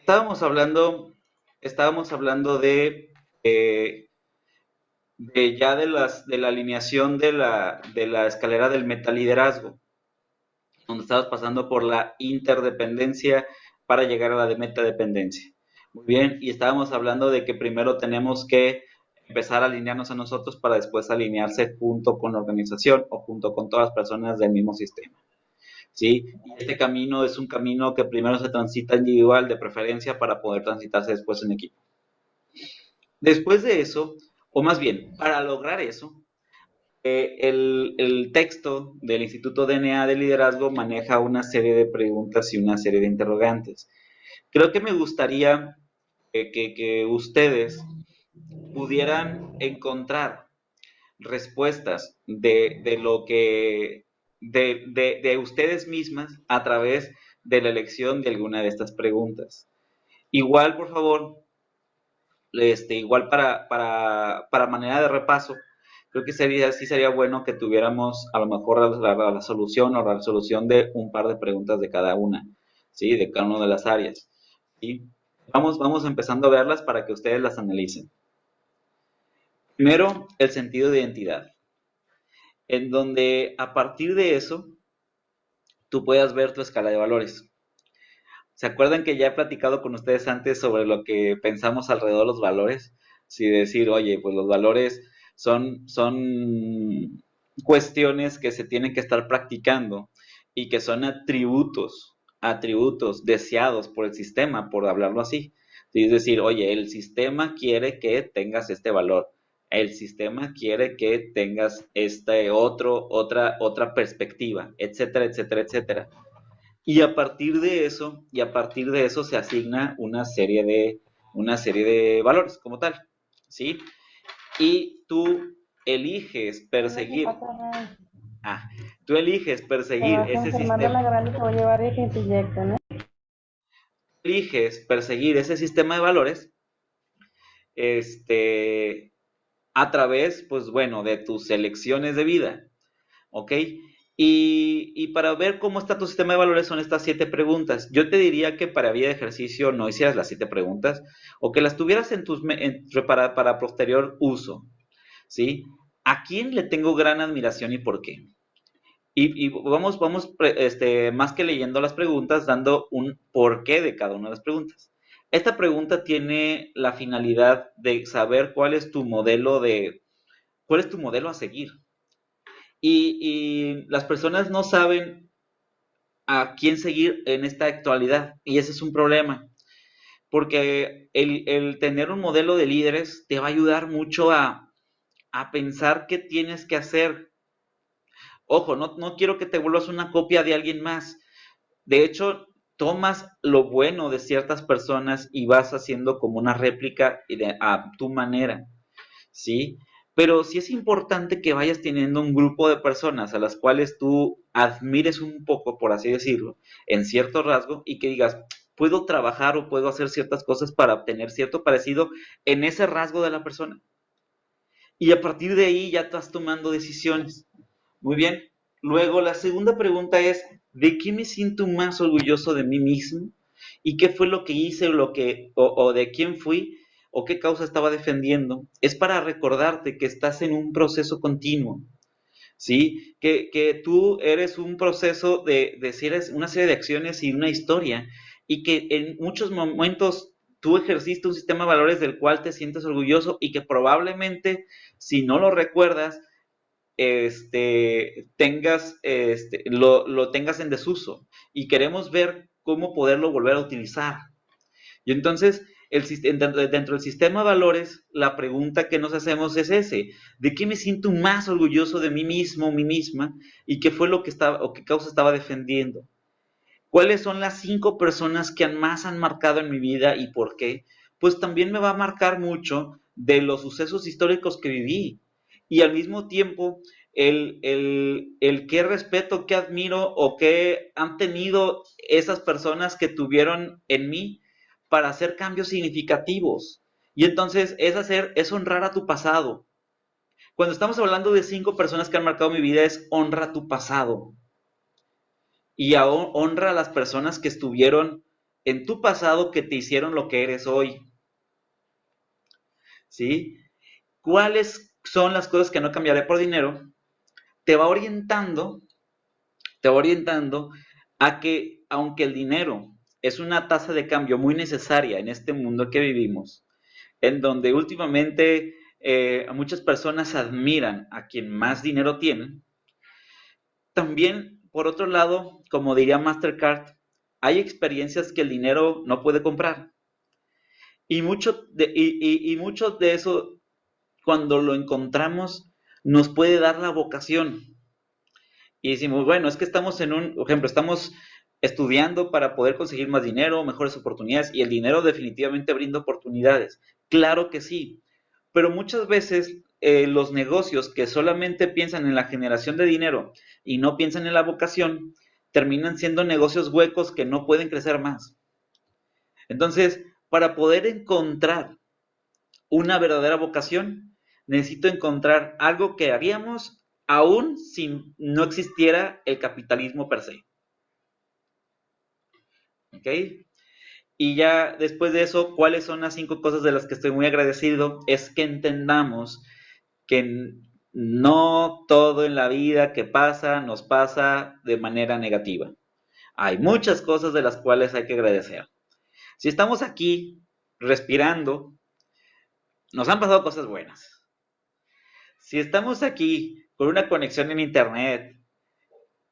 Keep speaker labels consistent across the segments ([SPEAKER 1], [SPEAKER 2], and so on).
[SPEAKER 1] Estábamos hablando, estábamos hablando eh, de ya de la alineación de la escalera del metaliderazgo, donde estabas pasando por la interdependencia para llegar a la de metadependencia. Muy bien, y estábamos hablando de que primero tenemos que empezar a alinearnos a nosotros para después alinearse junto con la organización o junto con todas las personas del mismo sistema. ¿Sí? Y este camino es un camino que primero se transita individual de preferencia para poder transitarse después en equipo. Después de eso, o más bien, para lograr eso, el texto del Instituto DNA de Liderazgo maneja una serie de preguntas y una serie de interrogantes. Creo que me gustaría que ustedes pudieran encontrar respuestas de lo que de ustedes mismas a través de la elección de alguna de estas preguntas. Igual, por favor, igual para manera de repaso, creo que sí sería bueno que tuviéramos a lo mejor la solución o la resolución de un par de preguntas de cada una, ¿sí? De cada una de las áreas, ¿sí? Vamos empezando a verlas para que ustedes las analicen. Primero, el sentido de identidad, en donde a partir de eso tú puedas ver tu escala de valores. ¿Se acuerdan que ya he platicado con ustedes antes sobre lo que pensamos alrededor de los valores? Si decir, oye, pues los valores son cuestiones que se tienen que estar practicando y que son atributos deseados por el sistema, por hablarlo así. Es decir, oye, el sistema quiere que tengas este valor. El sistema quiere que tengas otra perspectiva, etcétera, etcétera, etcétera. Y a partir de eso se asigna una serie de valores como tal, ¿sí? Y tú eliges
[SPEAKER 2] No se
[SPEAKER 1] perseguir,
[SPEAKER 2] pasa nada.
[SPEAKER 1] ah, tú eliges
[SPEAKER 2] Te
[SPEAKER 1] perseguir
[SPEAKER 2] vas
[SPEAKER 1] ese
[SPEAKER 2] enfermando
[SPEAKER 1] sistema,
[SPEAKER 2] la grande, te voy a llevar y que te inyecten, ¿eh?
[SPEAKER 1] eliges perseguir ese sistema de valores, este, a través, pues bueno, de tus elecciones de vida, ¿ok? Y para ver cómo está tu sistema de valores son estas 7 preguntas. Yo te diría que para vía de ejercicio no hicieras las 7 preguntas o que las tuvieras para posterior uso, ¿sí? ¿A quién le tengo gran admiración y por qué? Y más que leyendo las preguntas, dando un porqué de cada una de las preguntas. Esta pregunta tiene la finalidad de saber cuál es tu modelo a seguir. Y las personas no saben a quién seguir en esta actualidad. Y ese es un problema. Porque el tener un modelo de líderes te va a ayudar mucho a pensar qué tienes que hacer. Ojo, no quiero que te vuelvas una copia de alguien más. De hecho, tomas lo bueno de ciertas personas y vas haciendo como una réplica a tu manera. ¿Sí? Pero sí es importante que vayas teniendo un grupo de personas a las cuales tú admires un poco, por así decirlo, en cierto rasgo y que digas, puedo trabajar o puedo hacer ciertas cosas para obtener cierto parecido en ese rasgo de la persona. Y a partir de ahí ya estás tomando decisiones. Muy bien. Luego, la segunda pregunta es, ¿de qué me siento más orgulloso de mí mismo? ¿Y qué fue lo que hice o de quién fui o qué causa estaba defendiendo? Es para recordarte que estás en un proceso continuo, ¿sí? Que tú eres un proceso si eres una serie de acciones y una historia y que en muchos momentos tú ejerciste un sistema de valores del cual te sientes orgulloso y que probablemente, si no lo recuerdas, lo tengas en desuso y queremos ver cómo poderlo volver a utilizar. Y entonces, dentro del sistema de valores, la pregunta que nos hacemos es ¿de qué me siento más orgulloso de mí mismo, mí misma? ¿Y qué fue lo que estaba, o qué causa estaba defendiendo? ¿Cuáles son las 5 personas que más han marcado en mi vida y por qué? Pues también me va a marcar mucho de los sucesos históricos que viví. Y al mismo tiempo, el qué respeto, qué admiro o qué han tenido esas personas que tuvieron en mí para hacer cambios significativos. Y entonces es honrar a tu pasado. Cuando estamos hablando de 5 personas que han marcado mi vida, es honra tu pasado y honra a las personas que estuvieron en tu pasado que te hicieron lo que eres hoy, ¿sí? ¿Cuáles son las cosas que no cambiaré por dinero? Te va orientando, te va orientando a que, aunque el dinero es una tasa de cambio muy necesaria en este mundo que vivimos, en donde últimamente muchas personas admiran a quien más dinero tiene, también, por otro lado, como diría Mastercard, hay experiencias que el dinero no puede comprar. Y mucho de eso, cuando lo encontramos, nos puede dar la vocación. Y decimos, bueno, es que estamos en un, por ejemplo, estamos estudiando para poder conseguir más dinero, mejores oportunidades, y el dinero definitivamente brinda oportunidades. Claro que sí, pero muchas veces los negocios que solamente piensan en la generación de dinero y no piensan en la vocación, terminan siendo negocios huecos que no pueden crecer más. Entonces, para poder encontrar una verdadera vocación, necesito encontrar algo que haríamos aún si no existiera el capitalismo per se. ¿Ok? Y ya después de eso, ¿cuáles son las 5 cosas de las que estoy muy agradecido? Es que entendamos que no todo en la vida que pasa nos pasa de manera negativa. Hay muchas cosas de las cuales hay que agradecer. Si estamos aquí respirando, nos han pasado cosas buenas. Si estamos aquí con una conexión en internet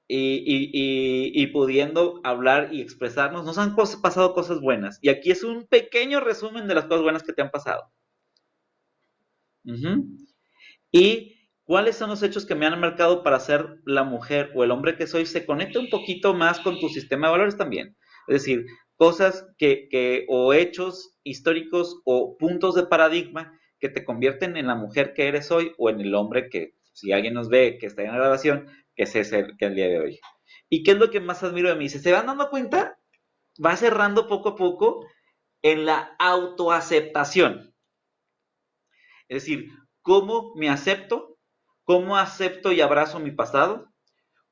[SPEAKER 1] y pudiendo hablar y expresarnos, nos han pasado cosas buenas. Y aquí es un pequeño resumen de las cosas buenas que te han pasado. Uh-huh. Y cuáles son los hechos que me han marcado para ser la mujer o el hombre que soy, se conecta un poquito más con tu sistema de valores también. Es decir, cosas o hechos históricos o puntos de paradigma que te convierten en la mujer que eres hoy o en el hombre que, si alguien nos ve que está en la grabación, que es ese que el día de hoy. ¿Y qué es lo que más admiro de mí? Si se van dando cuenta, va cerrando poco a poco en la autoaceptación. Es decir, ¿cómo me acepto? ¿Cómo acepto y abrazo mi pasado?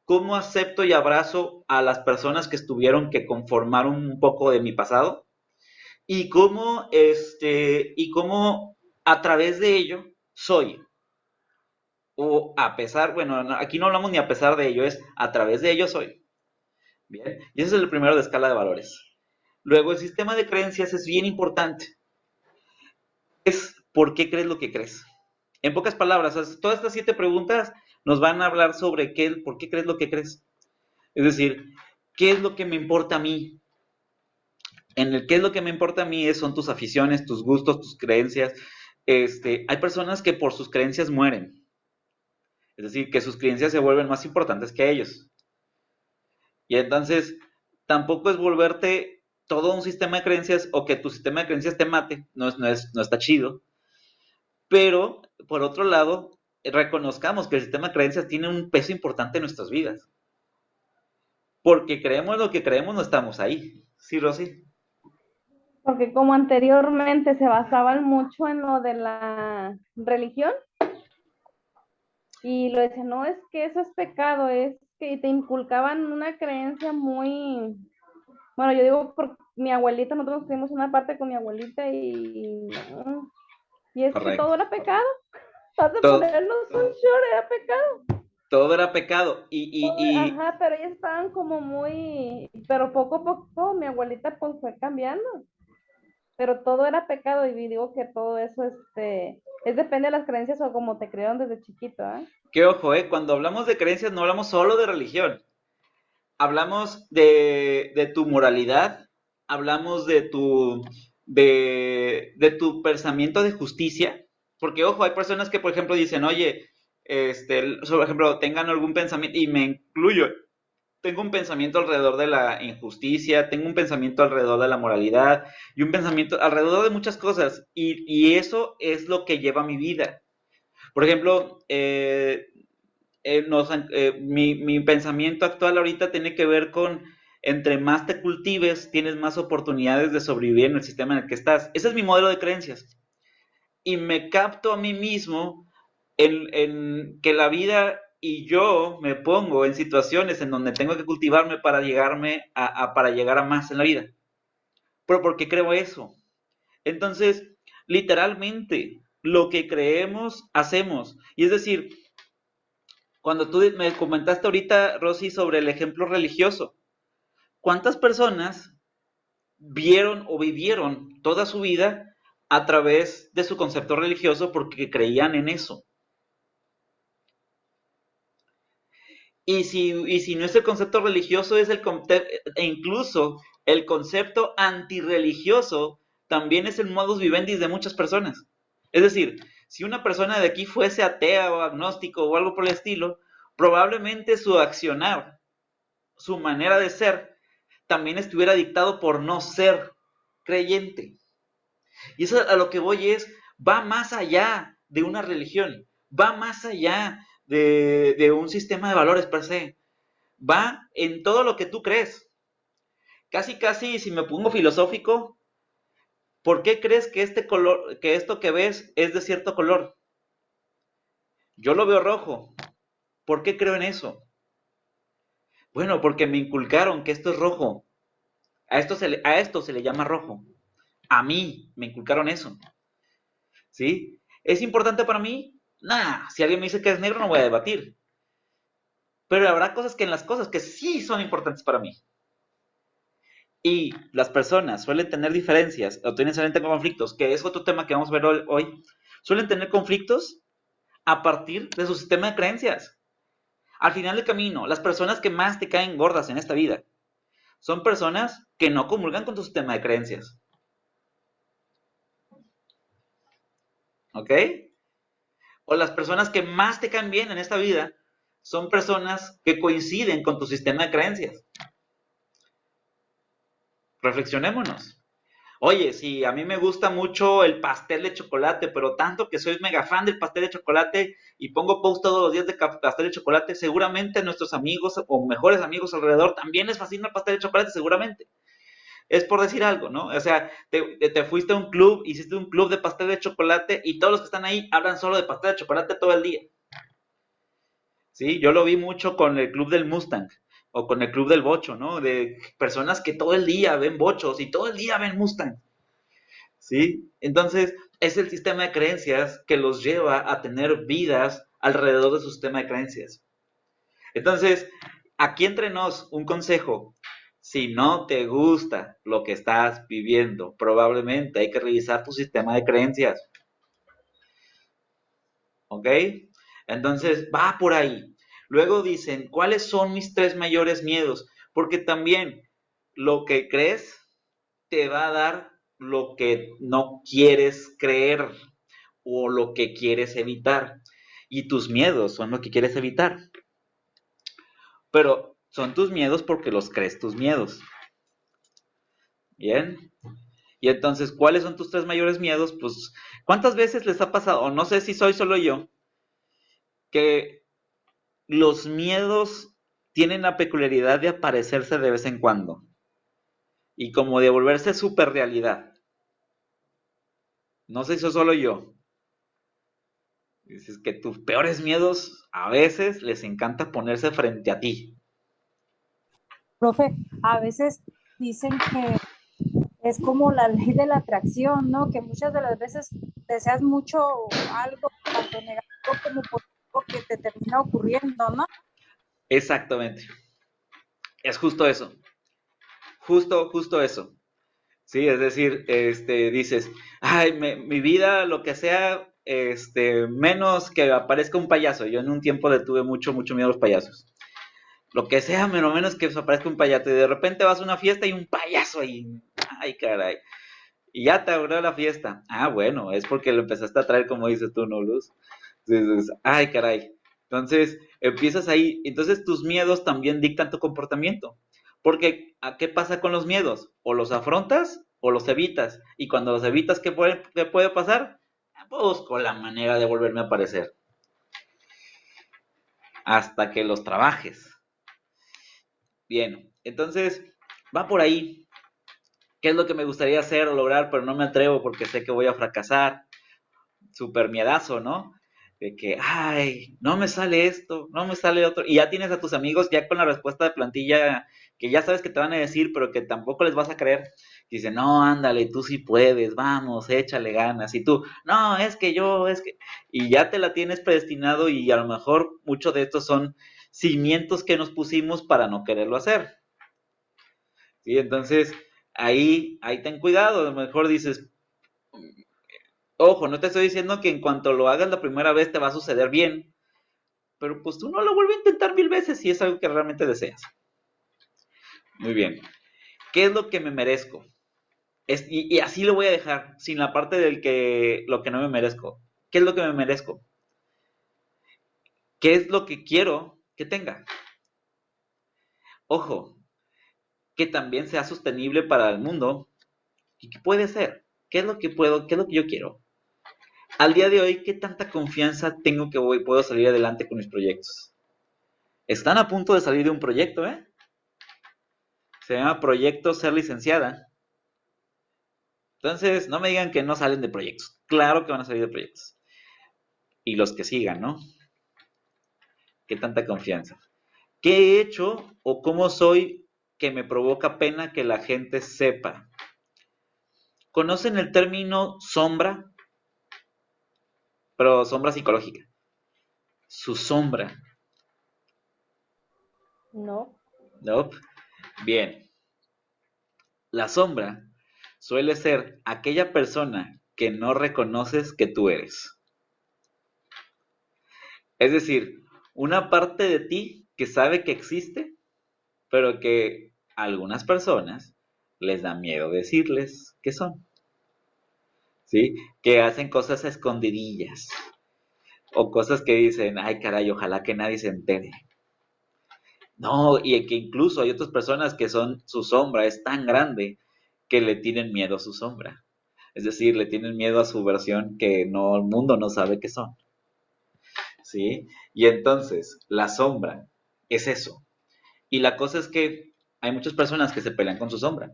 [SPEAKER 1] ¿Cómo acepto y abrazo a las personas que estuvieron, que conformaron un poco de mi pasado? Y cómo a través de ello soy. O a pesar, bueno, aquí no hablamos ni a pesar de ello, es a través de ello soy. Bien, y ese es el primero de escala de valores. Luego, el sistema de creencias es bien importante. Es por qué crees lo que crees. En pocas palabras, todas estas 7 preguntas nos van a hablar sobre por qué crees lo que crees. Es decir, ¿qué es lo que me importa a mí? En el qué es lo que me importa a mí son tus aficiones, tus gustos, tus creencias. Hay personas que por sus creencias mueren. Es decir, que sus creencias se vuelven más importantes que ellos. Y entonces, tampoco es volverte todo un sistema de creencias o que tu sistema de creencias te mate. No está chido. Pero, por otro lado, reconozcamos que el sistema de creencias tiene un peso importante en nuestras vidas. Porque creemos lo que creemos, no estamos ahí. ¿Sí, Rosy?
[SPEAKER 2] Porque como anteriormente se basaban mucho en lo de la religión y lo decían, no, es que eso es pecado, es que te inculcaban una creencia muy, bueno, yo digo por mi abuelita, nosotros tuvimos una parte con mi abuelita y no, y es que todo
[SPEAKER 1] Correcto.
[SPEAKER 2] era pecado, has de
[SPEAKER 1] Todo,
[SPEAKER 2] ponernos un short, era pecado.
[SPEAKER 1] todo era pecado.
[SPEAKER 2] Ajá, pero ellos estaban como muy, pero poco a poco mi abuelita pues fue cambiando, pero todo era pecado y digo que todo eso es depende de las creencias o como te crearon desde chiquito, ¿eh?
[SPEAKER 1] Que ojo, cuando hablamos de creencias no hablamos solo de religión. Hablamos de tu moralidad, hablamos de tu pensamiento de justicia. Porque, ojo, hay personas que, por ejemplo, dicen, oye, por ejemplo, tengan algún pensamiento, y me incluyo, tengo un pensamiento alrededor de la injusticia, tengo un pensamiento alrededor de la moralidad y un pensamiento alrededor de muchas cosas. Y eso es lo que lleva mi vida. Por ejemplo, mi pensamiento actual ahorita tiene que ver con entre más te cultives, tienes más oportunidades de sobrevivir en el sistema en el que estás. Ese es mi modelo de creencias. Y me capto a mí mismo en que la vida y yo me pongo en situaciones en donde tengo que cultivarme para llegar a más en la vida. pero ¿por qué creo eso? Entonces, literalmente, lo que creemos, hacemos. Y es decir, cuando tú me comentaste ahorita, Rosy, sobre el ejemplo religioso, ¿cuántas personas vieron o vivieron toda su vida a través de su concepto religioso porque creían en eso? Y si no es el concepto religioso, es e incluso el concepto antirreligioso también es el modus vivendi de muchas personas. Es decir, si una persona de aquí fuese atea o agnóstico o algo por el estilo, probablemente su accionar, su manera de ser, también estuviera dictado por no ser creyente. Y eso a lo que voy va más allá de una religión, va más allá de un sistema de valores per se, va en todo lo que tú crees. Casi, casi, si me pongo filosófico, ¿por qué crees que este color, que esto que ves es de cierto color? Yo lo veo rojo. ¿Por qué creo en eso? Bueno, porque me inculcaron que esto es rojo. A esto se le llama rojo. A mí me inculcaron eso. ¿Sí? ¿Es importante para mí? Nah, si alguien me dice que es negro no voy a debatir. Pero habrá cosas que en las cosas que sí son importantes para mí. Y las personas suelen tener diferencias o suelen tener conflictos, que es otro tema que vamos a ver hoy, suelen tener conflictos a partir de su sistema de creencias. Al final del camino, las personas que más te caen gordas en esta vida son personas que no comulgan con tu sistema de creencias. ¿Ok? O las personas que más te caen bien en esta vida son personas que coinciden con tu sistema de creencias. Reflexionémonos. Oye, si a mí me gusta mucho el pastel de chocolate, pero tanto que soy mega fan del pastel de chocolate y pongo post todos los días de pastel de chocolate, seguramente nuestros amigos o mejores amigos alrededor también les fascina el pastel de chocolate, seguramente. Es por decir algo, ¿no? O sea, te fuiste a un club, hiciste un club de pastel de chocolate y todos los que están ahí hablan solo de pastel de chocolate todo el día. ¿Sí? Yo lo vi mucho con el club del Mustang o con el club del bocho, ¿no? De personas que todo el día ven bochos y todo el día ven Mustang. ¿Sí? Entonces, es el sistema de creencias que los lleva a tener vidas alrededor de su sistema de creencias. Entonces, aquí entre nos, un consejo. Si no te gusta lo que estás viviendo, probablemente hay que revisar tu sistema de creencias. ¿Ok? Entonces, va por ahí. Luego dicen, ¿cuáles son mis 3 mayores miedos? Porque también lo que crees te va a dar lo que no quieres creer o lo que quieres evitar. Y tus miedos son lo que quieres evitar. Pero son tus miedos porque los crees tus miedos. Bien. Y entonces, ¿cuáles son tus 3 mayores miedos? Pues, ¿cuántas veces les ha pasado? O no sé si soy solo yo, que los miedos tienen la peculiaridad de aparecerse de vez en cuando. Y como de volverse super realidad. No sé si soy solo yo. Dices que tus peores miedos a veces les encanta ponerse frente a ti.
[SPEAKER 3] Profe, a veces dicen que es como la ley de la atracción, ¿no? Que muchas de las veces deseas mucho algo, tanto negativo como positivo, que te termina ocurriendo, ¿no?
[SPEAKER 1] Exactamente. Es justo eso. Justo eso. Sí, es decir, dices, ay, mi vida, lo que sea, menos que aparezca un payaso. Yo en un tiempo le tuve mucho miedo a los payasos. Lo que sea, menos que aparezca un payaso. Y de repente vas a una fiesta y un payaso ahí. Ay, caray. Y ya te abrió la fiesta. Ah, bueno, es porque lo empezaste a traer, como dices tú, ¿no, Luz? Entonces, ay, caray. Entonces, empiezas ahí. Entonces, tus miedos también dictan tu comportamiento. Porque, ¿qué pasa con los miedos? O los afrontas o los evitas. Y cuando los evitas, ¿qué puede pasar? Busco la manera de volverme a aparecer. Hasta que los trabajes. Bien, entonces, va por ahí. ¿Qué es lo que me gustaría hacer o lograr, pero no me atrevo porque sé que voy a fracasar? Súper miedazo, ¿no? de que, ay, no me sale esto, no me sale otro, y ya tienes a tus amigos ya con la respuesta de plantilla que ya sabes que te van a decir, pero que tampoco les vas a creer. Y dicen, no, ándale, tú sí puedes, vamos, échale ganas. Y tú, no, es que, y ya te la tienes predestinado y a lo mejor muchos de estos son cimientos que nos pusimos para no quererlo hacer. ¿Sí? Entonces, ahí ten cuidado, a lo mejor dices, ojo, no te estoy diciendo que en cuanto lo hagas la primera vez te va a suceder bien, pero pues tú no lo vuelves a intentar 1000 veces si es algo que realmente deseas. Muy bien. ¿Qué es lo que me merezco? Y así lo voy a dejar, sin la parte del que lo que no me merezco. ¿Qué es lo que me merezco? ¿Qué es lo que quiero que tenga? Ojo, que también sea sostenible para el mundo y que puede ser. ¿Qué es lo que puedo, qué es lo que yo quiero? Al día de hoy, ¿qué tanta confianza tengo que puedo salir adelante con mis proyectos? Están a punto de salir de un proyecto, ¿eh? Se llama Proyecto Ser Licenciada. Entonces, no me digan que no salen de proyectos. Claro que van a salir de proyectos. Y los que sigan, ¿no? ¿Qué tanta confianza? ¿Qué he hecho o cómo soy que me provoca pena que la gente sepa? ¿Conocen el término sombra? Pero sombra psicológica. Su sombra.
[SPEAKER 2] No.
[SPEAKER 1] ¿No? Bien. La sombra suele ser aquella persona que no reconoces que tú eres. Es decir, una parte de ti que sabe que existe, pero que a algunas personas les da miedo decirles que son. ¿Sí? Que hacen cosas a escondidillas. O cosas que dicen, ay caray, ojalá que nadie se entere. No, y que incluso hay otras personas que son, su sombra es tan grande que le tienen miedo a su sombra. Es decir, le tienen miedo a su versión que no, el mundo no sabe que son. ¿Sí? Y entonces, la sombra es eso. Y la cosa es que hay muchas personas que se pelean con su sombra,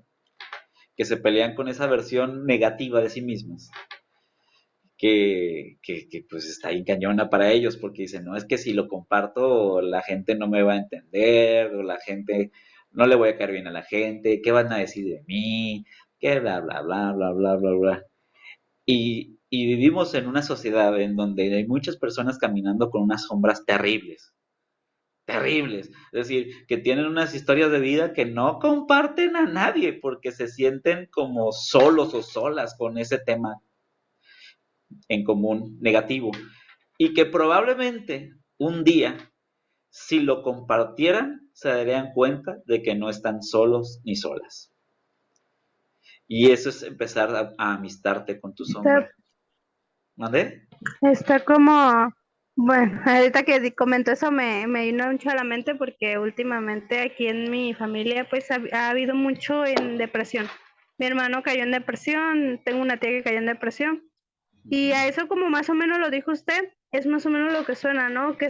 [SPEAKER 1] que se pelean con esa versión negativa de sí mismas, que pues está ahí cañona para ellos, porque dicen, no, es que si lo comparto la gente no me va a entender, o la gente, no le voy a caer bien a la gente, ¿qué van a decir de mí? Que bla, bla, bla, bla, bla, bla, bla. Y vivimos en una sociedad en donde hay muchas personas caminando con unas sombras terribles, terribles. Es decir, que tienen unas historias de vida que no comparten a nadie porque se sienten como solos o solas con ese tema en común negativo. Y que probablemente un día, si lo compartieran, se darían cuenta de que no están solos ni solas. Y eso es empezar a amistarte con tu sombra. ¿Mande?
[SPEAKER 4] Está como, bueno, ahorita que comentó eso me vino mucho a la mente porque últimamente aquí en mi familia pues ha habido mucho en depresión. Mi hermano cayó en depresión, tengo una tía que cayó en depresión y a eso como más o menos lo dijo usted, es más o menos lo que suena, ¿no? Que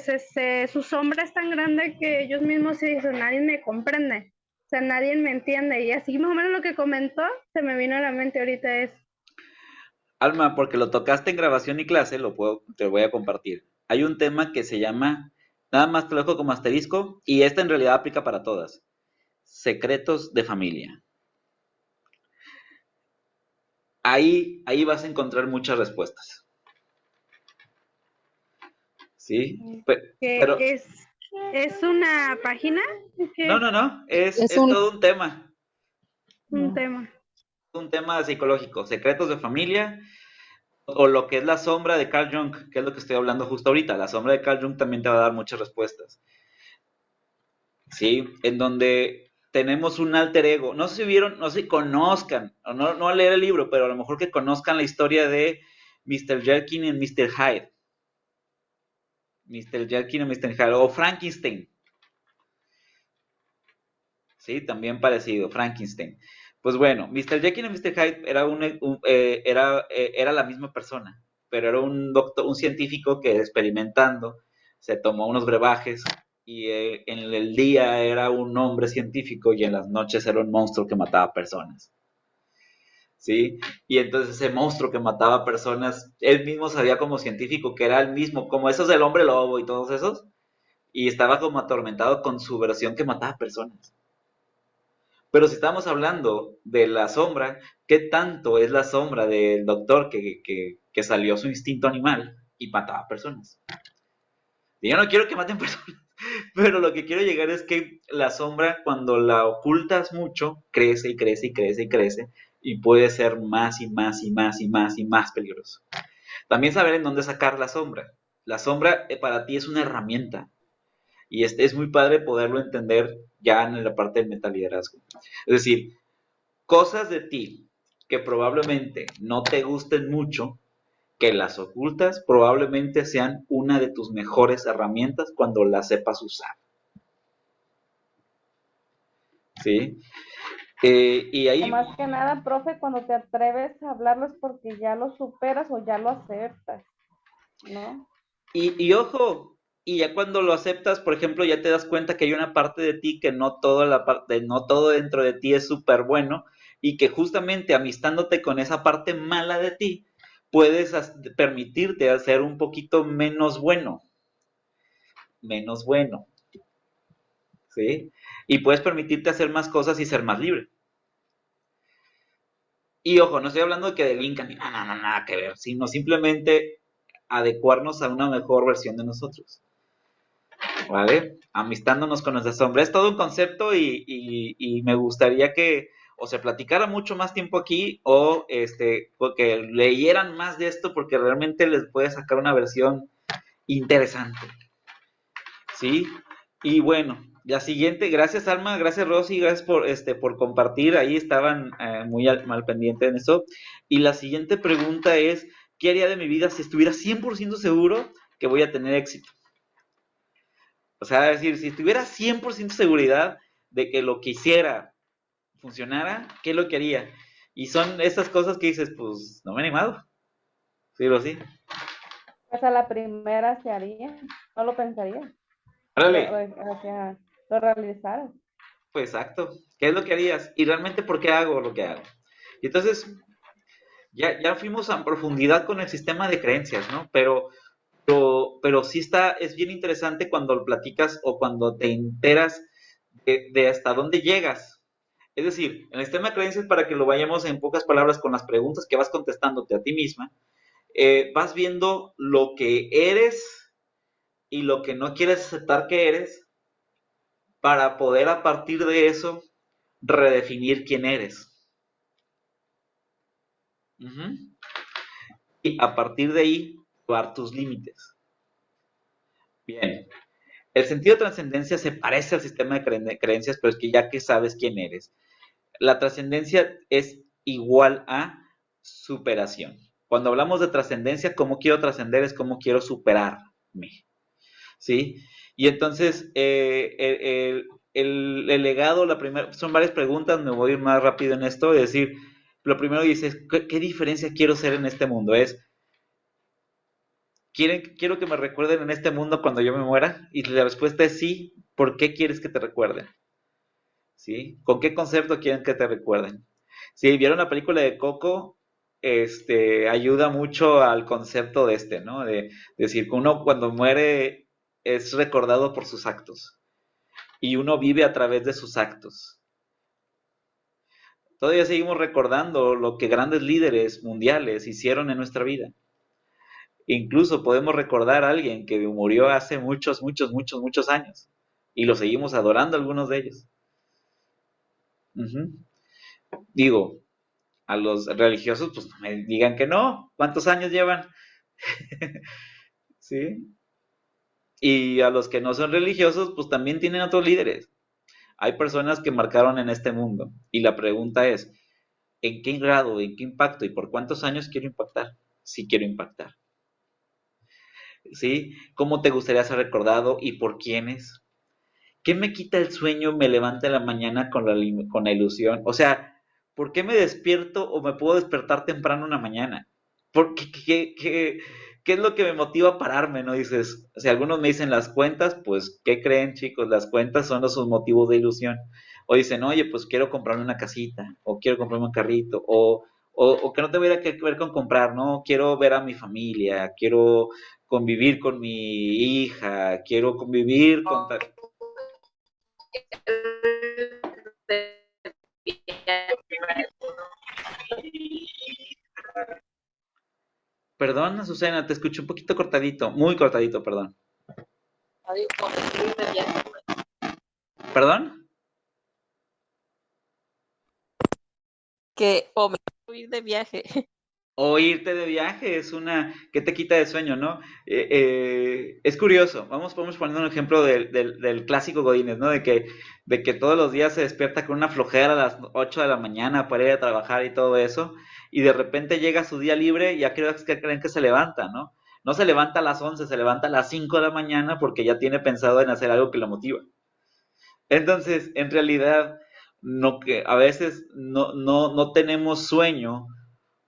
[SPEAKER 4] su sombra es tan grande que ellos mismos se dicen, nadie me comprende, o sea, nadie me entiende y así más o menos lo que comentó se me vino a la mente ahorita es.
[SPEAKER 1] Alma, porque lo tocaste en grabación y clase, te lo voy a compartir. Hay un tema que se llama, nada más te lo dejo como asterisco, y esta en realidad aplica para todas. Secretos de familia. Ahí vas a encontrar muchas respuestas. ¿Sí?
[SPEAKER 4] Que
[SPEAKER 1] Pero,
[SPEAKER 4] es una página que
[SPEAKER 1] no, es
[SPEAKER 3] Es un...
[SPEAKER 1] todo un tema.
[SPEAKER 4] un tema.
[SPEAKER 1] Un tema psicológico. Secretos de familia, o lo que es la sombra de Carl Jung, que es lo que estoy hablando justo ahorita. La sombra de Carl Jung también te va a dar muchas respuestas. ¿Sí? En donde tenemos un alter ego. No sé si vieron, no sé si conozcan, o no a leer el libro, pero a lo mejor que conozcan la historia de Mr. Jekyll y Mr. Hyde. Mr. Jekyll y Mr. Hyde, o Frankenstein. Sí, también parecido, Frankenstein. Pues bueno, Mr. Jekyll y Mr. Hyde era la misma persona, pero era un doctor, un científico que experimentando se tomó unos brebajes y en el día era un hombre científico y en las noches era un monstruo que mataba personas. ¿sí? Y entonces ese monstruo que mataba personas, él mismo sabía como científico que era el mismo, como esos del hombre lobo y todos esos, y estaba como atormentado con su versión que mataba personas. Pero si estamos hablando de la sombra, ¿qué tanto es la sombra del doctor que salió su instinto animal y mataba personas? Y yo no quiero que maten personas, pero lo que quiero llegar es que la sombra, cuando la ocultas mucho, crece y crece y crece y crece, y puede ser más y más y más y más y más peligroso. También saber en dónde sacar la sombra. La sombra para ti es una herramienta, y es muy padre poderlo entender ya en la parte del metaliderazgo. Es decir, cosas de ti que probablemente no te gusten mucho, que las ocultas, probablemente sean una de tus mejores herramientas cuando las sepas usar. ¿Sí? Y ahí,
[SPEAKER 2] Más que nada, profe, cuando te atreves a hablarlo es porque ya lo superas o ya lo aceptas, ¿no?
[SPEAKER 1] y ojo, y ya cuando lo aceptas, por ejemplo, ya te das cuenta que hay una parte de ti que no no todo dentro de ti es súper bueno, y que justamente amistándote con esa parte mala de ti, puedes permitirte hacer un poquito menos bueno, ¿sí? Y puedes permitirte hacer más cosas y ser más libre. Y ojo, no estoy hablando de que delincan, ni nada que ver, sino simplemente adecuarnos a una mejor versión de nosotros, ¿vale? Amistándonos con nuestra sombra. Es todo un concepto y me gustaría que o se platicara mucho más tiempo aquí o porque leyeran más de esto porque realmente les puede sacar una versión interesante, ¿sí? Y bueno, la siguiente, gracias Alma, gracias Rosy, gracias por compartir, ahí estaban muy mal pendientes en eso. Y la siguiente pregunta es, ¿qué haría de mi vida si estuviera 100% seguro que voy a tener éxito? O sea, es decir, si tuviera 100% seguridad de que lo que hiciera funcionara, ¿qué es lo que haría? Y son esas cosas que dices, pues no me he animado, sí, Rosy.
[SPEAKER 2] Pues a la primera se haría, no lo pensaría,
[SPEAKER 1] Órale,
[SPEAKER 2] o sea, lo realizaras.
[SPEAKER 1] pues exacto, ¿qué es lo que harías? Y realmente, ¿por qué hago lo que hago? Y entonces, ya fuimos a profundidad con el sistema de creencias, ¿no? Pero sí es bien interesante cuando lo platicas o cuando te enteras de hasta dónde llegas. Es decir, en el sistema de creencias, para que lo vayamos en pocas palabras con las preguntas que vas contestándote a ti misma, vas viendo lo que eres y lo que no quieres aceptar que eres para poder a partir de eso redefinir quién eres. Uh-huh. Y a partir de ahí, probar tus límites. Bien. El sentido de trascendencia se parece al sistema de creencias, pero es que ya que sabes quién eres. La trascendencia es igual a superación. Cuando hablamos de trascendencia, cómo quiero trascender es cómo quiero superarme. ¿Sí? Y entonces, el legado, son varias preguntas, me voy a ir más rápido en esto, es decir, lo primero dices, ¿qué diferencia quiero ser en este mundo? Quiero que me recuerden en este mundo cuando yo me muera, y la respuesta es sí. ¿Por qué quieres que te recuerden? ¿Sí? ¿Con qué concepto quieren que te recuerden? Si vieron la película de Coco, ayuda mucho al concepto de ¿no? De decir que uno cuando muere es recordado por sus actos y uno vive a través de sus actos. Todavía seguimos recordando lo que grandes líderes mundiales hicieron en nuestra vida. Incluso podemos recordar a alguien que murió hace muchos, muchos, muchos, muchos años y lo seguimos adorando algunos de ellos. Uh-huh. Digo, a los religiosos, pues no me digan que no. ¿Cuántos años llevan? ¿Sí? Y a los que no son religiosos, pues también tienen otros líderes. Hay personas que marcaron en este mundo. Y la pregunta es, ¿en qué grado, en qué impacto y por cuántos años quiero impactar? Si quiero impactar. ¿Sí? ¿Cómo te gustaría ser recordado y por quiénes? ¿Qué me quita el sueño, me levanta en la mañana con la ilusión? O sea, ¿por qué me despierto o me puedo despertar temprano una mañana? ¿Qué es lo que me motiva a pararme? ¿No? Dices, si algunos me dicen las cuentas, pues, ¿qué creen, chicos? Las cuentas son los motivos de ilusión. O dicen, oye, pues quiero comprarme una casita, o quiero comprarme un carrito, o que no tuviera que ver con comprar, ¿no? Quiero ver a mi familia, quiero convivir con mi hija, quiero convivir con tal... Perdón, Azucena, te escuché un poquito cortadito, muy cortadito, perdón. ¿Perdón?
[SPEAKER 5] Que o me voy a ir de viaje.
[SPEAKER 1] O irte de viaje es una que te quita de sueño, ¿no? Es curioso. Vamos poniendo un ejemplo del clásico Godínez, ¿no? De que todos los días se despierta con una flojera a las 8 de la mañana para ir a trabajar y todo eso, y de repente llega su día libre y ya creen que se levanta, ¿no? No se levanta a las 11, se levanta a las 5 de la mañana porque ya tiene pensado en hacer algo que lo motiva. Entonces, en realidad, no que a veces no tenemos sueño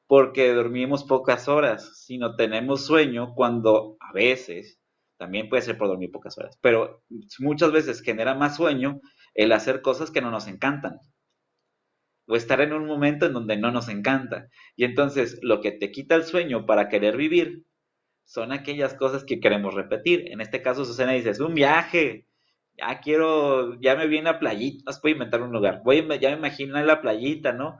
[SPEAKER 1] porque dormimos pocas horas, sino tenemos sueño cuando a veces, también puede ser por dormir pocas horas, pero muchas veces genera más sueño el hacer cosas que no nos encantan o estar en un momento en donde no nos encanta. Y entonces lo que te quita el sueño para querer vivir son aquellas cosas que queremos repetir. En este caso, Susana dice, es un viaje. Ya me vi en la playita, voy a inventar un lugar, ya me imagino en la playita, ¿no?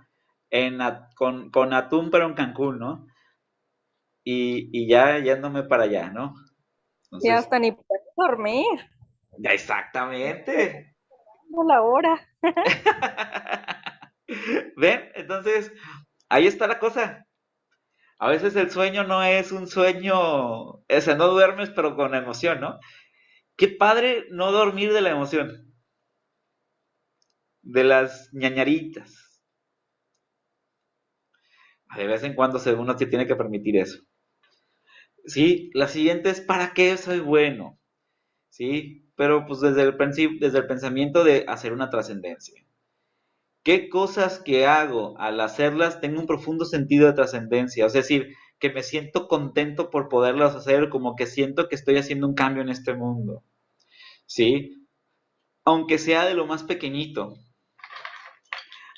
[SPEAKER 1] Con atún pero en Cancún, ¿no? Y ya yéndome para allá, ¿no?
[SPEAKER 5] Y
[SPEAKER 1] Entonces,
[SPEAKER 5] hasta ni puedo dormir.
[SPEAKER 1] ya exactamente.
[SPEAKER 5] No la hora.
[SPEAKER 1] ¿Ven? Entonces, ahí está la cosa. A veces el sueño no es un sueño, o sea, no duermes pero con emoción, ¿no? Qué padre no dormir de la emoción, de las ñañaritas. De vez en cuando uno se tiene que permitir eso. Sí, la siguiente es ¿para qué soy bueno? Sí, pero pues desde el pensamiento de hacer una trascendencia. ¿Qué cosas que hago al hacerlas tengo un profundo sentido de trascendencia? Es decir, que me siento contento por poderlas hacer, como que siento que estoy haciendo un cambio en este mundo. ¿Sí? Aunque sea de lo más pequeñito.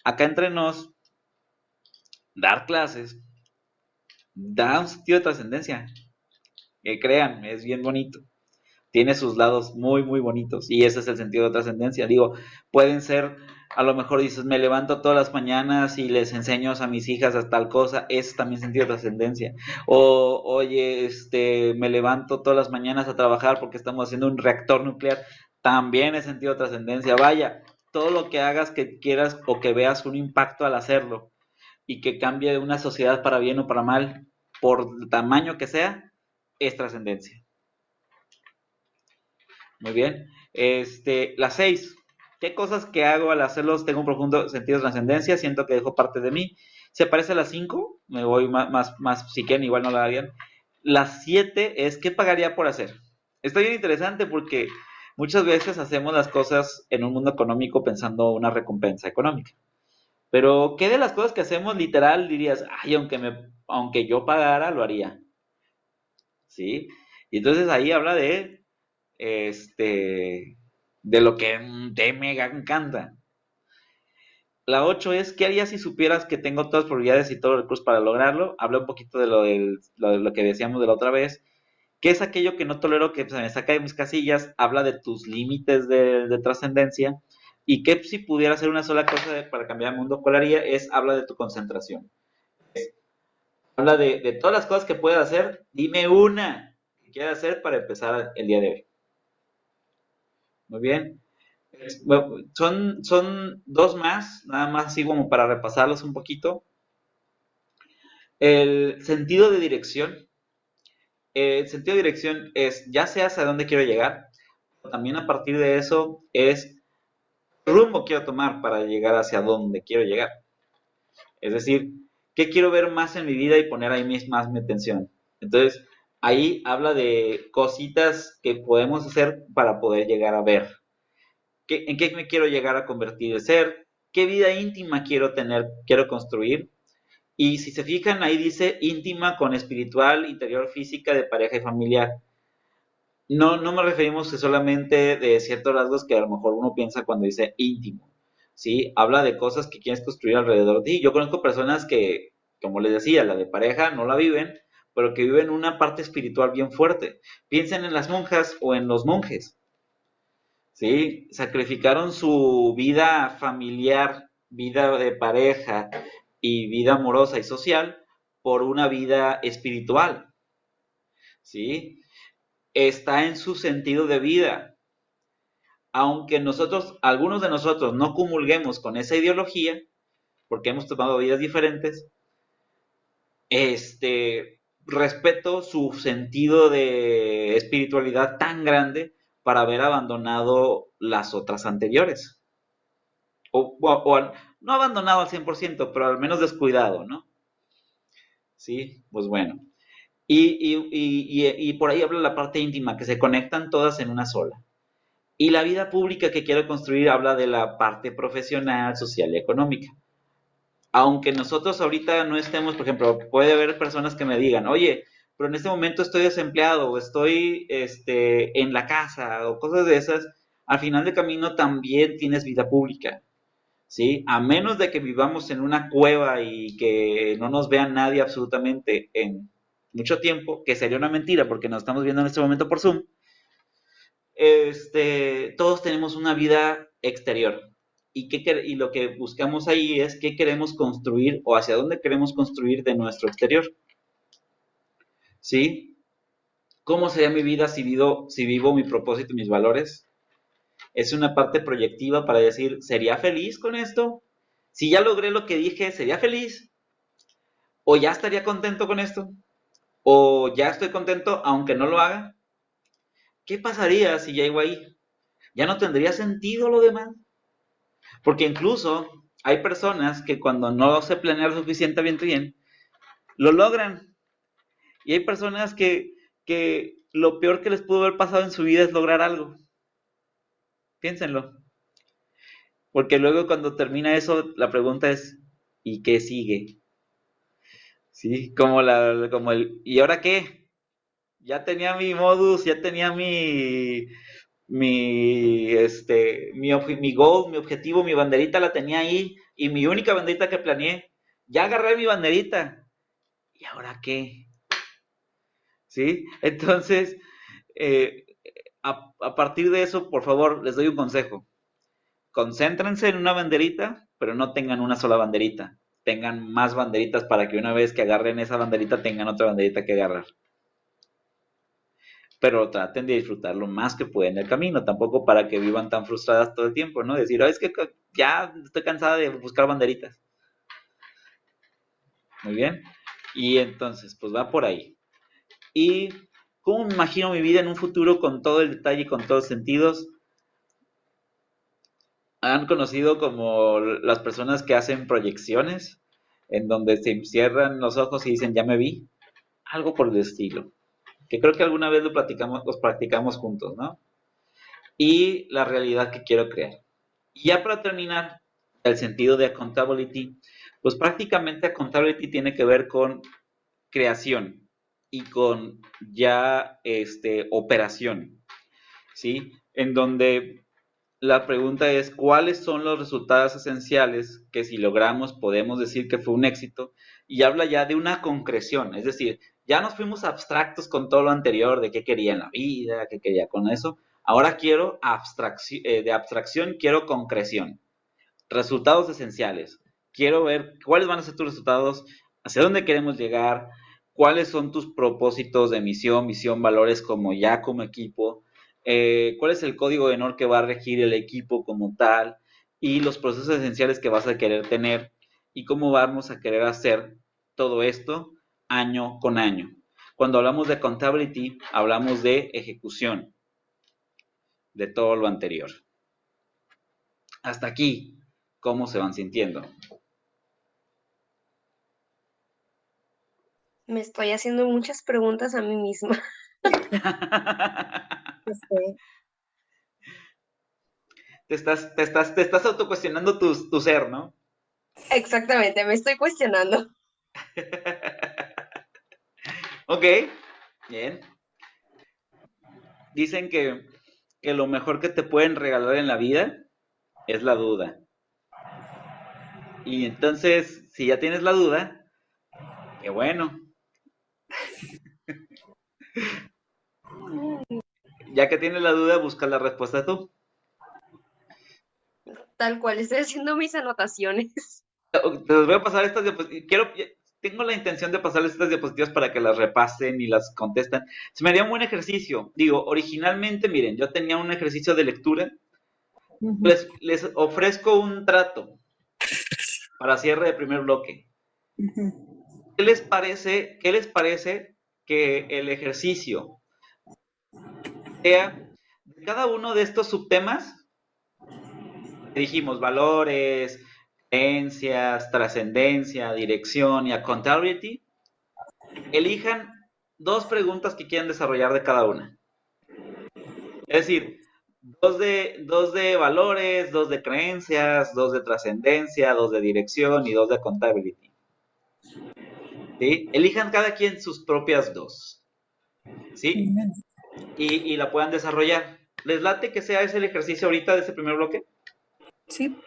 [SPEAKER 1] Acá entre nos, dar clases da un sentido de trascendencia. Que crean, es bien bonito. Tiene sus lados muy, muy bonitos. Y ese es el sentido de trascendencia. Digo, pueden ser, a lo mejor dices, me levanto todas las mañanas y les enseño a mis hijas a tal cosa. Es también sentido de trascendencia. O, oye, me levanto todas las mañanas a trabajar porque estamos haciendo un reactor nuclear. También es sentido de trascendencia. Vaya, todo lo que hagas que quieras o que veas un impacto al hacerlo y que cambie una sociedad para bien o para mal, por el tamaño que sea, es trascendencia. Muy bien. La 6. ¿Qué cosas que hago al hacerlos tengo un profundo sentido de trascendencia? Siento que dejo parte de mí. ¿Se parece a la 5? Me voy más, si quieren, igual no la harían. La 7 es ¿qué pagaría por hacer? Está bien interesante porque muchas veces hacemos las cosas en un mundo económico pensando una recompensa económica. Pero ¿qué de las cosas que hacemos literal dirías, ay, aunque yo pagara, lo haría? ¿Sí? Y entonces ahí habla de lo que te mega encanta. La 8 es, ¿qué harías si supieras que tengo todas las probabilidades y todos los recursos para lograrlo? Habla un poquito de lo que decíamos de la otra vez. ¿Qué es aquello que no tolero que se me saca de mis casillas? Habla de tus límites de trascendencia. Y que si pudiera hacer una sola cosa para cambiar el mundo, ¿cuál haría? Habla de tu concentración. Habla de todas las cosas que puedes hacer. Dime una que quieras hacer para empezar el día de hoy. Muy bien. Bueno, son dos más, nada más así como para repasarlos un poquito. El sentido de dirección. El sentido de dirección es, ya sé hacia dónde quiero llegar, pero también a partir de eso es qué rumbo quiero tomar para llegar hacia dónde quiero llegar. Es decir, qué quiero ver más en mi vida y poner ahí más mi atención. Entonces, ahí habla de cositas que podemos hacer para poder llegar a ver. ¿En qué me quiero llegar a convertir de ser? ¿Qué vida íntima quiero tener, quiero construir? Y si se fijan, ahí dice íntima con espiritual, interior, física, de pareja y familiar. No me referimos solamente de ciertos rasgos que a lo mejor uno piensa cuando dice íntimo. ¿Sí? Habla de cosas que quieres construir alrededor de ti. Yo conozco personas que como les decía, la de pareja no la viven, pero que viven una parte espiritual bien fuerte. Piensen en las monjas o en los monjes, ¿sí? Sacrificaron su vida familiar, vida de pareja y vida amorosa y social por una vida espiritual, ¿sí? Está en su sentido de vida. Aunque nosotros, algunos de nosotros no comulguemos con esa ideología, porque hemos tomado vidas diferentes, respeto su sentido de espiritualidad tan grande para haber abandonado las otras anteriores. No abandonado al 100%, pero al menos descuidado, ¿no? Sí, pues bueno. Y por ahí habla la parte íntima, que se conectan todas en una sola. Y la vida pública que quiero construir habla de la parte profesional, social y económica. Aunque nosotros ahorita no estemos, por ejemplo, puede haber personas que me digan, oye, pero en este momento estoy desempleado o estoy en la casa o cosas de esas, al final del camino también tienes vida pública, ¿sí? A menos de que vivamos en una cueva y que no nos vea nadie absolutamente en mucho tiempo, que sería una mentira porque nos estamos viendo en este momento por Zoom, todos tenemos una vida exterior. Y lo que buscamos ahí es qué queremos construir o hacia dónde queremos construir de nuestro exterior. ¿Sí? ¿Cómo sería mi vida si vivo mi propósito y mis valores? Es una parte proyectiva para decir, ¿sería feliz con esto? Si ya logré lo que dije, ¿sería feliz? ¿O ya estaría contento con esto? ¿O ya estoy contento aunque no lo haga? ¿Qué pasaría si llego ahí? ¿Ya no tendría sentido lo demás? Porque incluso hay personas que cuando no se planea lo suficientemente bien, lo logran. Y hay personas que lo peor que les pudo haber pasado en su vida es lograr algo. Piénsenlo. Porque luego cuando termina eso, la pregunta es, ¿y qué sigue? ¿Sí? Como el, ¿y ahora qué? Ya tenía mi modus, ya tenía mi goal, mi objetivo, mi banderita la tenía ahí y mi única banderita que planeé. Ya agarré mi banderita. ¿Y ahora qué? ¿Sí? Entonces, eh, a partir de eso, por favor, les doy un consejo. Concéntrense en una banderita, pero no tengan una sola banderita. Tengan más banderitas para que una vez que agarren esa banderita tengan otra banderita que agarrar. Pero traten de disfrutar lo más que pueden el camino, tampoco para que vivan tan frustradas todo el tiempo, ¿no? Decir, es que ya estoy cansada de buscar banderitas. Muy bien. Y entonces, pues va por ahí. ¿Y cómo me imagino mi vida en un futuro con todo el detalle y con todos los sentidos? Han conocido como las personas que hacen proyecciones, en donde se cierran los ojos y dicen, ya me vi. Algo por el estilo. Que creo que alguna vez los practicamos juntos, ¿no? Y la realidad que quiero crear. Y ya para terminar, el sentido de accountability, pues prácticamente accountability tiene que ver con creación y con ya operación, ¿sí? En donde la pregunta es, ¿cuáles son los resultados esenciales que si logramos podemos decir que fue un éxito? Y habla ya de una concreción, es decir, ya nos fuimos abstractos con todo lo anterior, de qué quería en la vida, qué quería con eso. Ahora quiero de abstracción, quiero concreción. Resultados esenciales. Quiero ver cuáles van a ser tus resultados, hacia dónde queremos llegar, cuáles son tus propósitos de misión, visión, valores como equipo, cuál es el código de honor que va a regir el equipo como tal y los procesos esenciales que vas a querer tener y cómo vamos a querer hacer todo esto año con año. Cuando hablamos de accountability, hablamos de ejecución de todo lo anterior. Hasta aquí, ¿cómo se van sintiendo?
[SPEAKER 6] Me estoy haciendo muchas preguntas a mí misma.
[SPEAKER 3] Este,
[SPEAKER 1] Te estás autocuestionando tu ser, ¿no?
[SPEAKER 6] Exactamente, me estoy cuestionando.
[SPEAKER 1] Ok, bien. Dicen que lo mejor que te pueden regalar en la vida es la duda. Y entonces, si ya tienes la duda, Qué bueno. Ya que tienes la duda, busca la respuesta tú.
[SPEAKER 6] Tal cual, estoy haciendo mis anotaciones.
[SPEAKER 1] Te los voy a pasar estas diapositivas. Tengo la intención de pasarles estas diapositivas para que las repasen y las contesten. Se me haría un buen ejercicio. Digo, originalmente, miren, yo tenía un ejercicio de lectura. Les ofrezco un trato para cierre de primer bloque. ¿Qué les parece que el ejercicio sea de cada uno de estos subtemas? Dijimos valores, creencias, trascendencia, dirección y accountability. Elijan 2 preguntas que quieran desarrollar de cada una. Es decir, 2 de valores, 2 de creencias, 2 de trascendencia, 2 de dirección y 2 de accountability. ¿Sí? Elijan cada quien sus propias 2. ¿Sí? Y la puedan desarrollar. ¿Les late que sea ese el ejercicio ahorita de ese primer bloque?
[SPEAKER 7] Sí.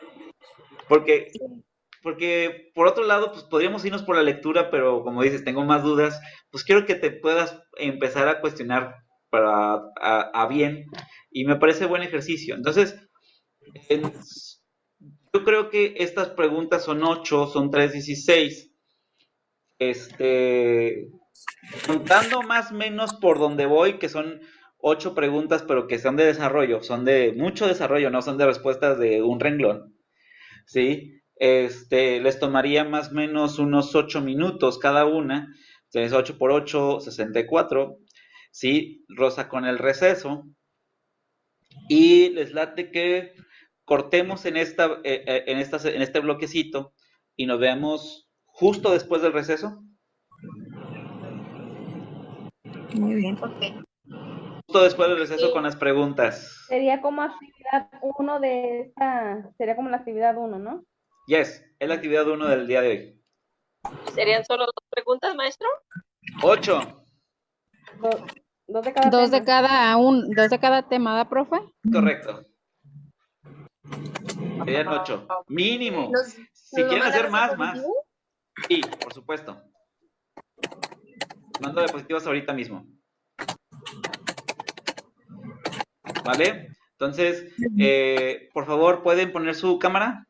[SPEAKER 1] Porque por otro lado, pues podríamos irnos por la lectura, pero como dices, tengo más dudas, pues quiero que te puedas empezar a cuestionar a bien, y me parece buen ejercicio. Entonces, yo creo que estas preguntas son 8, son 3, 16. Contando más o menos por donde voy, que son 8 preguntas, pero que son de desarrollo, son de mucho desarrollo, no son de respuestas de un renglón, ¿sí? Les tomaría más o menos unos 8 minutos cada una, entonces 8 por 8, 64, ¿sí? Rosa con el receso, y les late que cortemos en este bloquecito y nos veamos justo después del receso.
[SPEAKER 7] Muy bien.
[SPEAKER 1] Justo después del receso con las preguntas.
[SPEAKER 2] Sería como actividad 1 de esta, sería como la actividad 1, ¿no?
[SPEAKER 1] Yes, es la actividad 1 del día de hoy.
[SPEAKER 5] ¿Serían solo 2 preguntas, maestro?
[SPEAKER 1] 8.
[SPEAKER 2] Dos de cada
[SPEAKER 8] Dos de
[SPEAKER 2] tema.
[SPEAKER 8] dos de cada tema, profe.
[SPEAKER 1] Correcto. Serían 8. Mínimo. Si
[SPEAKER 6] ¿Nos lo
[SPEAKER 1] quieren hacer
[SPEAKER 6] mandas
[SPEAKER 1] más.
[SPEAKER 6] diapositivo?
[SPEAKER 1] Sí, por supuesto. Mando diapositivas ahorita mismo. ¿Vale? Entonces, por favor, ¿pueden poner su cámara?